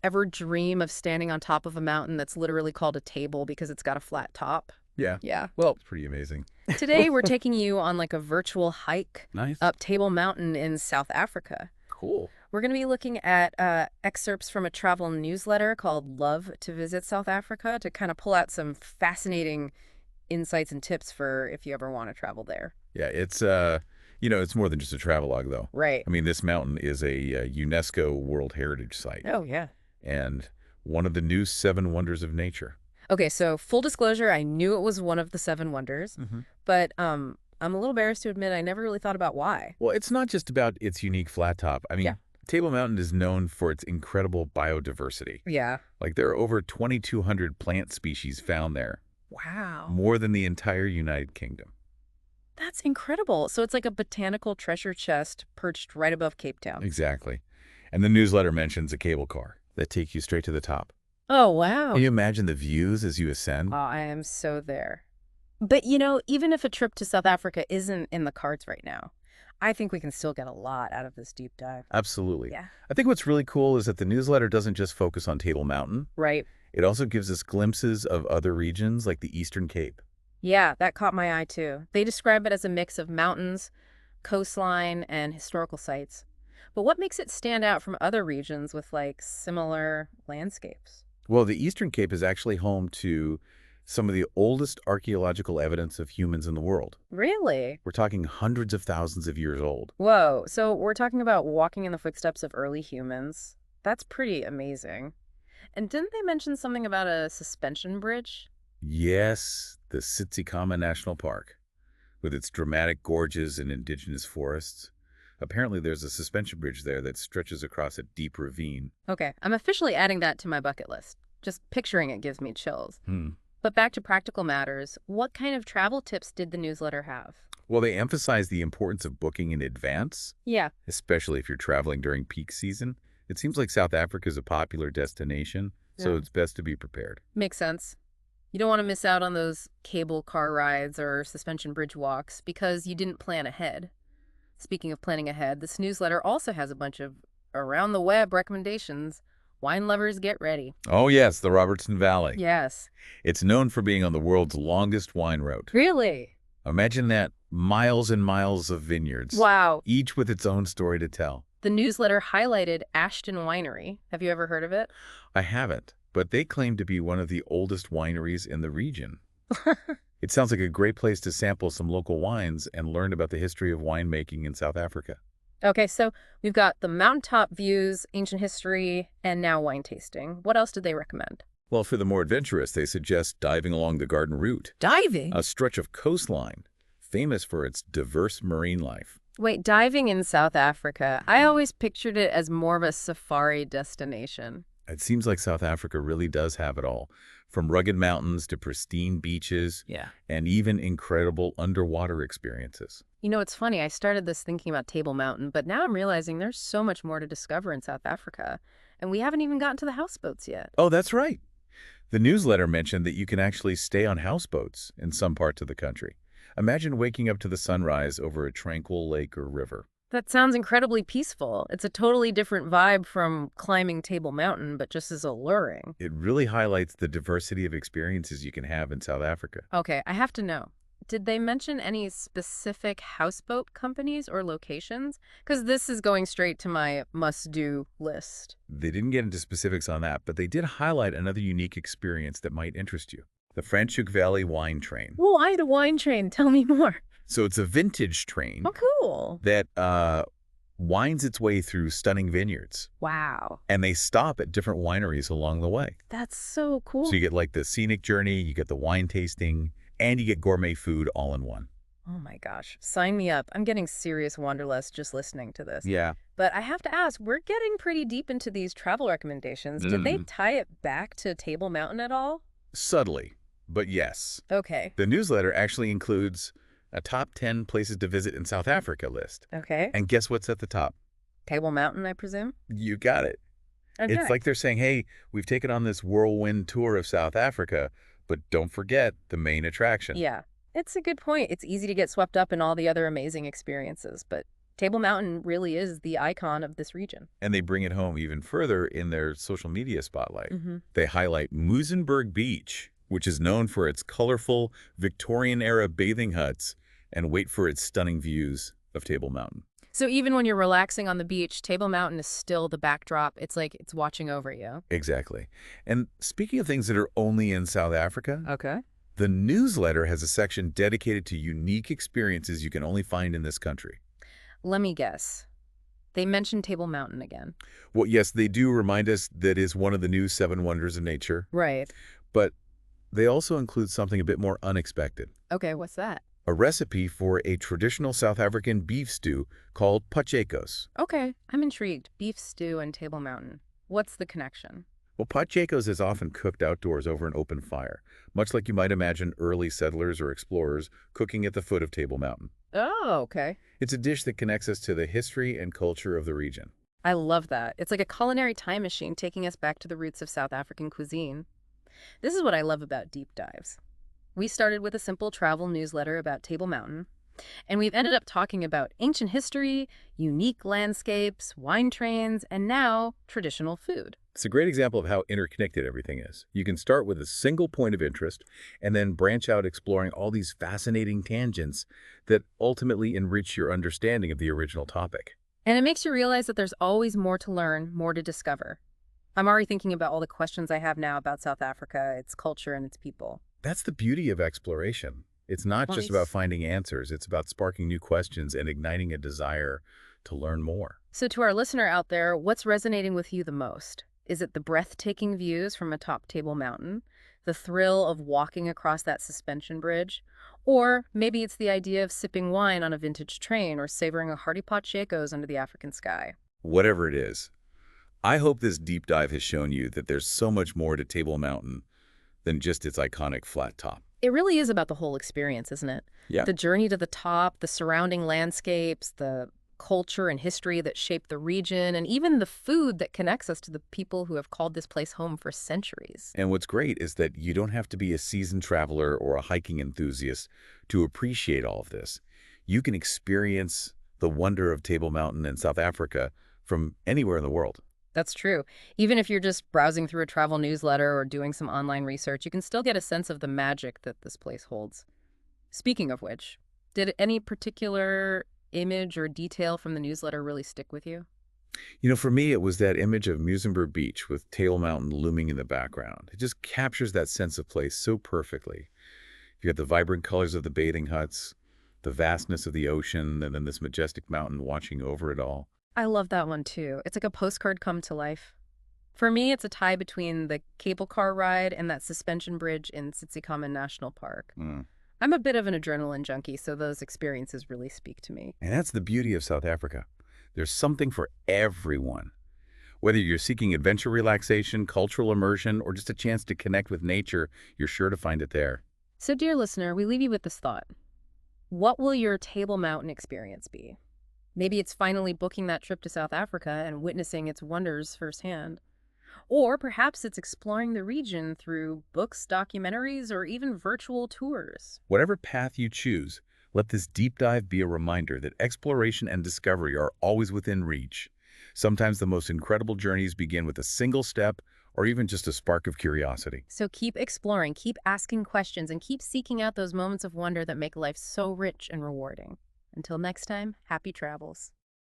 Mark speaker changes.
Speaker 1: Ever dream of standing on top of a mountain that's literally called a table because it's got a flat top?
Speaker 2: Yeah.
Speaker 1: Yeah.
Speaker 2: Well, it's pretty amazing.
Speaker 1: Today, we're taking you on like a virtual hike
Speaker 2: Nice.
Speaker 1: up Table Mountain in South Africa.
Speaker 2: Cool.
Speaker 1: We're going to be looking at excerpts from a travel newsletter called Love to Visit South Africa to kind of pull out some fascinating insights and tips for if you ever want to travel there.
Speaker 2: Yeah, it's it's more than just a travelogue, though.
Speaker 1: Right.
Speaker 2: I mean, this mountain is a UNESCO World Heritage Site
Speaker 1: Oh, yeah.
Speaker 2: and one of the new seven wonders of nature.
Speaker 1: Okay, so full disclosure, I knew it was one of the seven wonders, but I'm a little embarrassed to admit I never really thought about why.
Speaker 2: Well, it's not just about its unique flat top. I
Speaker 1: Yeah.
Speaker 2: mean, Table Mountain is known for its incredible biodiversity.
Speaker 1: Yeah.
Speaker 2: Like, there are over 2,200 plant species found there,
Speaker 1: Wow.
Speaker 2: more than the entire United Kingdom.
Speaker 1: That's incredible. So it's like a botanical treasure chest perched right above Cape Town.
Speaker 2: Exactly. And the newsletter mentions a cable car that takes you straight to the top.
Speaker 1: Oh, wow.
Speaker 2: Can you imagine the views as you ascend?
Speaker 1: Oh, I am so there. But, you know, even if a trip to South Africa isn't in the cards right now, I think we can still get a lot out of this deep dive.
Speaker 2: Absolutely.
Speaker 1: Yeah.
Speaker 2: I think what's really cool is that the newsletter doesn't just focus on Table Mountain.
Speaker 1: Right.
Speaker 2: It also gives us glimpses of other regions like the Eastern Cape.
Speaker 1: Yeah, that caught my eye too. They describe it as a mix of mountains, coastline, and historical sites. But what makes it stand out from other regions with like similar landscapes?
Speaker 2: Well, the Eastern Cape is actually home to some of the oldest archaeological evidence of humans in the world.
Speaker 1: Really?
Speaker 2: We're talking hundreds of thousands of years old.
Speaker 1: Whoa, so we're talking about walking in the footsteps of early humans. That's pretty amazing. And didn't they mention something about a suspension bridge?
Speaker 2: Yes, the Tsitsikamma National Park, with its dramatic gorges and indigenous forests. Apparently, there's a suspension bridge there that stretches across a deep ravine.
Speaker 1: Okay, I'm officially adding that to my bucket list. Just picturing it gives me chills.
Speaker 2: Hmm.
Speaker 1: But back to practical matters, what kind of travel tips did the newsletter have?
Speaker 2: Well, they emphasize the importance of booking in advance,
Speaker 1: Yeah.
Speaker 2: especially if you're traveling during peak season. It seems like South Africa is a popular destination, so
Speaker 1: Yeah.
Speaker 2: it's best to be prepared.
Speaker 1: Makes sense. You don't want to miss out on those cable car rides or suspension bridge walks because you didn't plan ahead. Speaking of planning ahead, this newsletter also has a bunch of around the web recommendations. Wine lovers, get ready.
Speaker 2: Oh, yes, the Robertson Valley.
Speaker 1: Yes.
Speaker 2: It's known for being on the world's longest wine road.
Speaker 1: Really?
Speaker 2: Imagine that, miles and miles of vineyards,
Speaker 1: Wow.
Speaker 2: each with its own story to tell.
Speaker 1: The newsletter highlighted Ashton Winery. Have you ever heard of it?
Speaker 2: I haven't, but they claim to be one of the oldest wineries in the region. It sounds like a great place to sample some local wines and learn about the history of winemaking in South Africa.
Speaker 1: Okay, so we've got the mountaintop views, ancient history, and now wine tasting. What else did they recommend?
Speaker 2: Well, for the more adventurous, they suggest diving along the Garden Route,
Speaker 1: Diving?
Speaker 2: a stretch of coastline famous for its diverse marine life.
Speaker 1: Wait, diving in South Africa. I always pictured it as more of a safari destination.
Speaker 2: It seems like South Africa really does have it all, from rugged mountains to pristine beaches,
Speaker 1: Yeah.
Speaker 2: and even incredible underwater experiences.
Speaker 1: You know, it's funny. I started this thinking about Table Mountain, but now I'm realizing there's so much more to discover in South Africa, and we haven't even gotten to the houseboats yet.
Speaker 2: Oh, that's right. The newsletter mentioned that you can actually stay on houseboats in some parts of the country. Imagine waking up to the sunrise over a tranquil lake or river.
Speaker 1: That sounds incredibly peaceful. It's a totally different vibe from climbing Table Mountain, but just as alluring.
Speaker 2: It really highlights the diversity of experiences you can have in South Africa.
Speaker 1: Okay, I have to know. Did they mention any specific houseboat companies or locations? Because this is going straight to my must-do list.
Speaker 2: They didn't get into specifics on that, but they did highlight another unique experience that might interest you. The Franschhoek Valley Wine Train.
Speaker 1: Why the wine train? Tell me more.
Speaker 2: So it's a vintage train
Speaker 1: Oh, cool.
Speaker 2: that winds its way through stunning vineyards.
Speaker 1: Wow.
Speaker 2: And they stop at different wineries along the way.
Speaker 1: That's so cool.
Speaker 2: So you get like the scenic journey, you get the wine tasting, and you get gourmet food all in one.
Speaker 1: Oh my gosh. Sign me up. I'm getting serious wanderlust just listening to this.
Speaker 2: Yeah.
Speaker 1: But I have to ask, we're getting pretty deep into these travel recommendations. Did they tie it back to Table Mountain at all?
Speaker 2: Subtly, but yes.
Speaker 1: Okay.
Speaker 2: The newsletter actually includes a top 10 places to visit in South Africa list.
Speaker 1: Okay.
Speaker 2: And guess what's at the top?
Speaker 1: Table Mountain, I presume?
Speaker 2: You got it.
Speaker 1: Okay.
Speaker 2: It's like they're saying, hey, we've taken on this whirlwind tour of South Africa, but don't forget the main attraction.
Speaker 1: Yeah. It's a good point. It's easy to get swept up in all the other amazing experiences, but Table Mountain really is the icon of this region.
Speaker 2: And they bring it home even further in their social media spotlight.
Speaker 1: Hmm.
Speaker 2: They highlight Muizenberg Beach, which is known for its colorful Victorian-era bathing huts, and wait for its stunning views of Table Mountain.
Speaker 1: So even when you're relaxing on the beach, Table Mountain is still the backdrop. It's like it's watching over you.
Speaker 2: Exactly. And speaking of things that are only in South Africa,
Speaker 1: Okay.
Speaker 2: the newsletter has a section dedicated to unique experiences you can only find in this country.
Speaker 1: Let me guess. They mentioned Table Mountain again.
Speaker 2: Well, yes, they do remind us that is one of the new seven wonders of nature,
Speaker 1: Right.
Speaker 2: but they also include something a bit more unexpected.
Speaker 1: Okay, what's that?
Speaker 2: A recipe for a traditional South African beef stew called pachekos.
Speaker 1: Okay, I'm intrigued. Beef stew and Table Mountain. What's the connection?
Speaker 2: Well, pachekos is often cooked outdoors over an open fire, much like you might imagine early settlers or explorers cooking at the foot of Table Mountain.
Speaker 1: Oh, okay.
Speaker 2: It's a dish that connects us to the history and culture of the region.
Speaker 1: I love that. It's like a culinary time machine taking us back to the roots of South African cuisine. This is what I love about deep dives. We started with a simple travel newsletter about Table Mountain, and we've ended up talking about ancient history, unique landscapes, wine trains, and now traditional food.
Speaker 2: It's a great example of how interconnected everything is. You can start with a single point of interest and then branch out exploring all these fascinating tangents that ultimately enrich your understanding of the original topic.
Speaker 1: And it makes you realize that there's always more to learn, more to discover. I'm already thinking about all the questions I have now about South Africa, its culture, and its people.
Speaker 2: That's the beauty of exploration. It's not
Speaker 1: Let me
Speaker 2: just about
Speaker 1: s-
Speaker 2: finding answers, it's about sparking new questions and igniting a desire to learn more.
Speaker 1: So, to our listener out there, what's resonating with you the most? Is it the breathtaking views from atop Table Mountain, the thrill of walking across that suspension bridge, or maybe it's the idea of sipping wine on a vintage train or savoring a hearty pot shakos under the African sky?
Speaker 2: Whatever it is, I hope this deep dive has shown you that there's so much more to Table Mountain than just its iconic flat top.
Speaker 1: It really is about the whole experience, isn't it?
Speaker 2: Yeah.
Speaker 1: The journey to the top, the surrounding landscapes, the culture and history that shape the region, and even the food that connects us to the people who have called this place home for centuries.
Speaker 2: And what's great is that you don't have to be a seasoned traveler or a hiking enthusiast to appreciate all of this. You can experience the wonder of Table Mountain in South Africa from anywhere in the world.
Speaker 1: That's true. Even if you're just browsing through a travel newsletter or doing some online research, you can still get a sense of the magic that this place holds. Speaking of which, did any particular image or detail from the newsletter really stick with you?
Speaker 2: For me, it was that image of Muizenberg Beach with Table Mountain looming in the background. It just captures that sense of place so perfectly. You got the vibrant colors of the bathing huts, the vastness of the ocean, and then this majestic mountain watching over it all.
Speaker 1: I love that one too. It's like a postcard come to life. For me, it's a tie between the cable car ride and that suspension bridge in Tsitsikamma National Park.
Speaker 2: Mm.
Speaker 1: I'm a bit of an adrenaline junkie, so those experiences really speak to me.
Speaker 2: And that's the beauty of South Africa. There's something for everyone. Whether you're seeking adventure relaxation, cultural immersion, or just a chance to connect with nature, you're sure to find it there.
Speaker 1: So, dear listener, we leave you with this thought. What will your Table Mountain experience be? Maybe it's finally booking that trip to South Africa and witnessing its wonders firsthand. Or perhaps it's exploring the region through books, documentaries, or even virtual tours.
Speaker 2: Whatever path you choose, let this deep dive be a reminder that exploration and discovery are always within reach. Sometimes the most incredible journeys begin with a single step or even just a spark of curiosity.
Speaker 1: So keep exploring, keep asking questions, and keep seeking out those moments of wonder that make life so rich and rewarding. Until next time, happy travels.